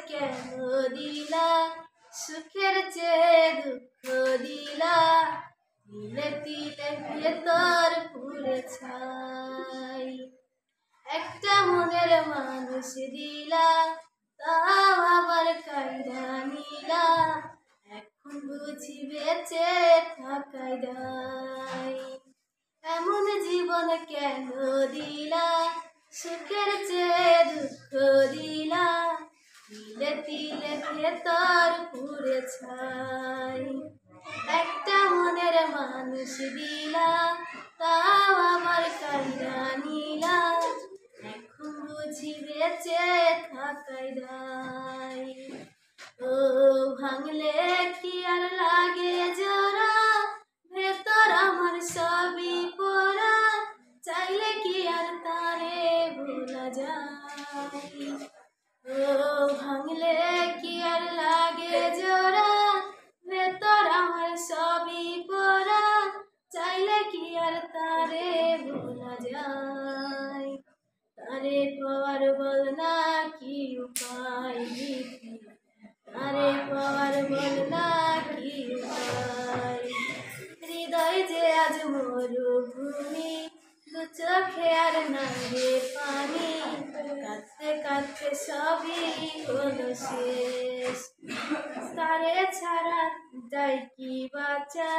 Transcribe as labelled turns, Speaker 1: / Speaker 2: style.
Speaker 1: কেন দিলা, সুখের চেয়ে দুঃখ দিলা, তিলে তিলে ভেতর পুড়ে ছাই। একটা মনের মানুষ দিলা, তাও আবার কাইরা নিলা, এখন বুঝি বেঁচে থাকাই দায়। এমন জীবন কেন দিলা, সুখের চেয়ে দুঃখ দিলা, তিলে তিলে ভেতর পুড়ে ছাই। একটা মনের মানুষ দিলা, তাও আবার কাইরা নিলা, এখন বুঝি বেঁচে থাকাই দায়। ও ভাঙলে কি আর লাগে জোড়া, ভেতর আমার সবই পোড়া, চাইলে কি আর তারে ভোলা যায়। ও ভাঙলে কি আর লাগে জোড়া, ভেতর আমার সবই পোড়া, চাইলে কি আর তারে ভোলা যায়। তারে পাওয়ার বল না কি উপায় দিতে, তারে পাওয়ার বল না কি উপায়। হৃদয় যে আজ মরুভূমি, দু চোখে আর নাই রে পানি, কাঁদতে কাঁদতে সবই হলো শেষ। তারে ছাড়া যায় কি বাঁচা,